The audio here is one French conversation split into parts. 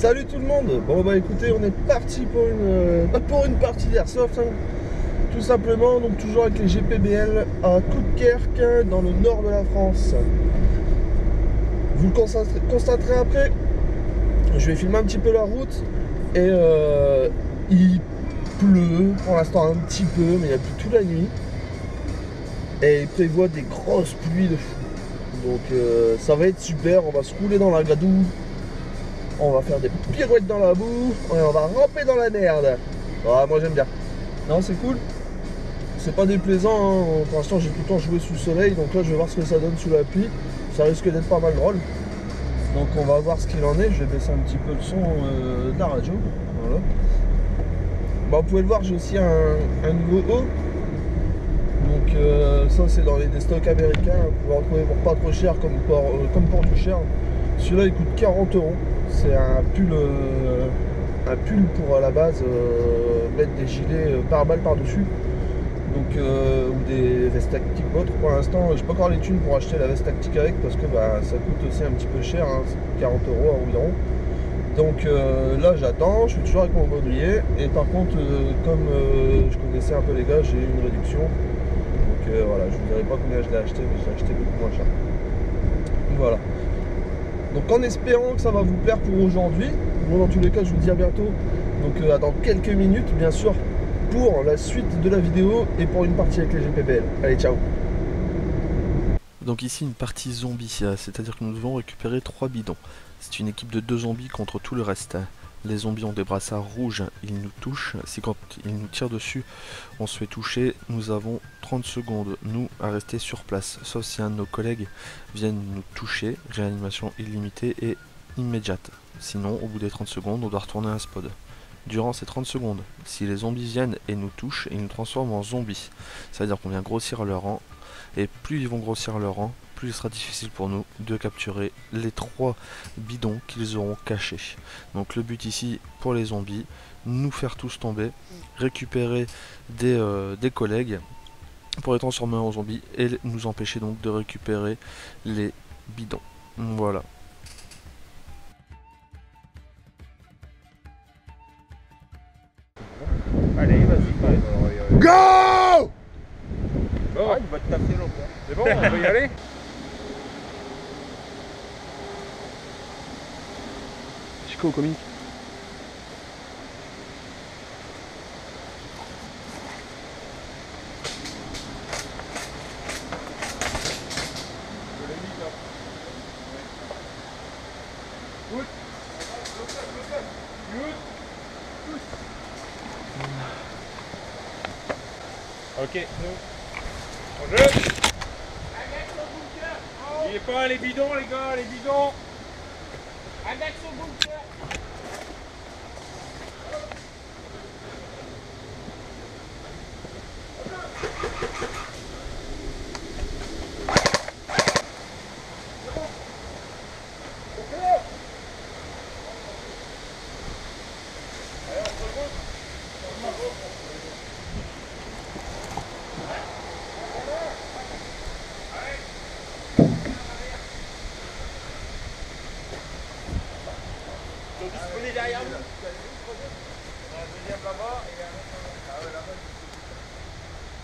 Salut tout le monde. Bon bah écoutez, on est parti pour une partie d'airsoft, hein. Tout simplement, donc toujours avec les GPBL à Coudekerque dans le nord de la France. Vous le constaterez après, je vais filmer un petit peu la route et il pleut pour l'instant un petit peu, mais il y a plus toute la nuit. Et il prévoit des grosses pluies de fou. Donc ça va être super, on va se rouler dans la gadoue. On va faire des pirouettes dans la boue, et on va ramper dans la merde. Ah, moi j'aime bien. Non, c'est cool. C'est pas déplaisant, hein. Pour l'instant j'ai tout le temps joué sous le soleil, donc là je vais voir ce que ça donne sous la pluie. Ça risque d'être pas mal drôle. Donc on va voir ce qu'il en est. Je vais baisser un petit peu le son de la radio. Voilà. Bah, vous pouvez le voir, j'ai aussi un nouveau haut. Donc ça c'est dans les stocks américains. Vous pouvez en trouver pour pas trop cher comme pour du cher. Celui-là il coûte 40 €. C'est un pull pour à la base mettre des gilets par balle par-dessus. Donc ou des vestes tactiques autres. Pour l'instant j'ai pas encore les thunes pour acheter la veste tactique avec parce que bah, ça coûte aussi un petit peu cher, hein, 40 € environ. Donc là j'attends, je suis toujours avec mon baudrier. Et par contre comme je connaissais un peu les gars, j'ai eu une réduction. Donc voilà, je vous dirai pas combien je l'ai acheté, mais je l'ai acheté beaucoup moins cher. Voilà. Donc en espérant que ça va vous plaire pour aujourd'hui. Bon, dans tous les cas je vous dis à bientôt. Donc dans quelques minutes bien sûr pour la suite de la vidéo et pour une partie avec les GPBL. Allez, ciao. Donc ici une partie zombie, c'est-à-dire que nous devons récupérer 3 bidons. C'est une équipe de 2 zombies contre tout le reste. Les zombies ont des brassards rouges, ils nous touchent. Si quand ils nous tirent dessus, on se fait toucher, nous avons 30 secondes, nous, à rester sur place. Sauf si un de nos collègues vient nous toucher, réanimation illimitée et immédiate. Sinon, au bout des 30 secondes, on doit retourner à un spot. Durant ces 30 secondes, si les zombies viennent et nous touchent, ils nous transforment en zombies. C'est-à-dire qu'on vient grossir leur rang. Et plus ils vont grossir leur rang, plus il sera difficile pour nous de capturer les 3 bidons qu'ils auront cachés. Donc le but ici pour les zombies, nous faire tous tomber, récupérer des collègues pour les transformer en zombies et nous empêcher donc de récupérer les bidons. Voilà. Allez, vas-y. Go! Bon, il va te tasser l'autre. C'est bon, on peut y aller? Chico, comique. Ok, on jeu. Il est pas les bidons les gars, les bidons. Avec son bunker. Disponible derrière nous.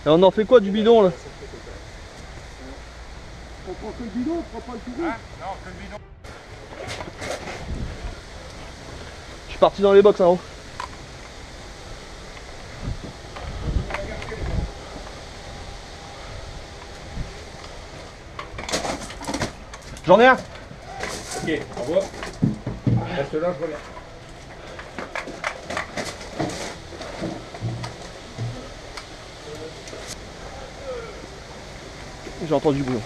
Et on en fait quoi du bidon là? On prend que le bidon, on prend pas le tout. Hein? Non, que le bidon. Je suis parti dans les box en haut. J'en ai un. Ok, au revoir. Reste là, je reviens. J'ai entendu du bruit.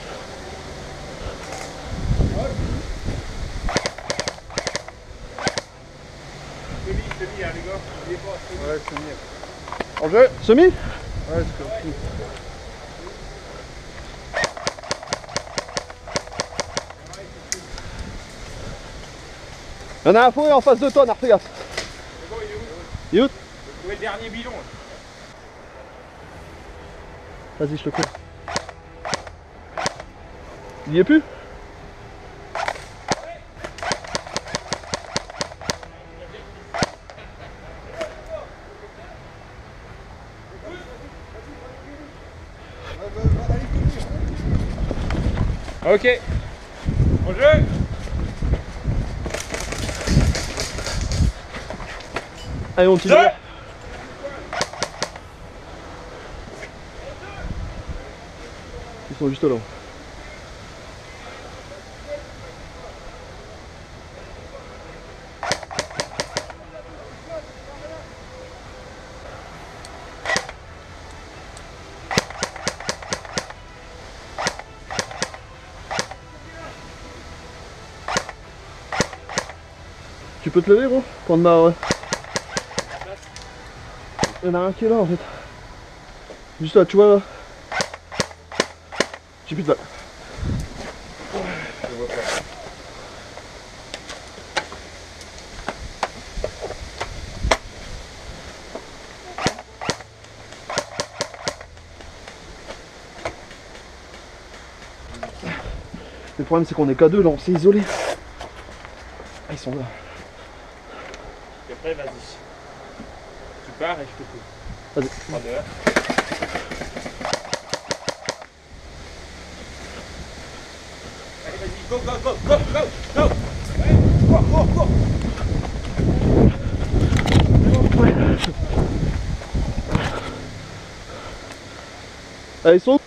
Semi, hein, les gars. N'oubliez pas. Ouais, c'est mieux. En jeu. Semi. Ouais, c'est comme tout. Il y en a un faux et en face de toi, Nar, fais gaffe. C'est bon, il est où? Il est où? Vous trouvez le dernier bidon là. Vas-y, je te cours. Il y est plus? Ok. Au jeu. Allez, on tire. Ils sont juste là. Tu peux te lever, gros? Prendre ma... Il y en a un qui est là, en fait. Juste là, tu vois, là. J'ai plus de balle. Le problème, c'est qu'on est qu'à deux, là, on s'est isolé. Ah, ils sont là. Et après, vas-y. Tu pars et je te coupe. Vas-y. 3, 2, 1. Allez, vas-y, go, go, go, go, go, go. Ouais, cours, cours, cours. Allez, saute.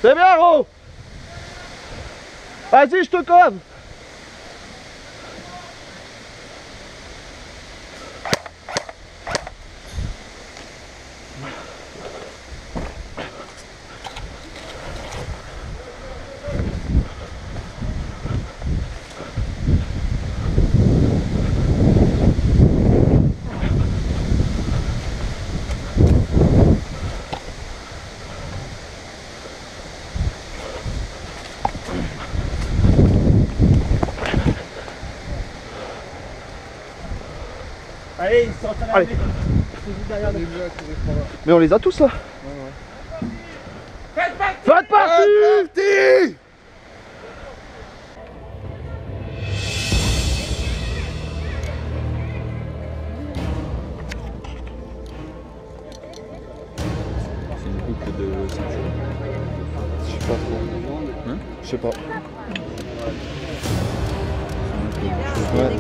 C'est bien, gros. Vas-y, je te colle. Allez, ils sont en train Allez. d'arriver. Mais on les a tous là. Faites partie. Faites partie. C'est une boucle de 5 jours. Je sais pas trop. Hein? Je sais pas. Ouais. Ouais.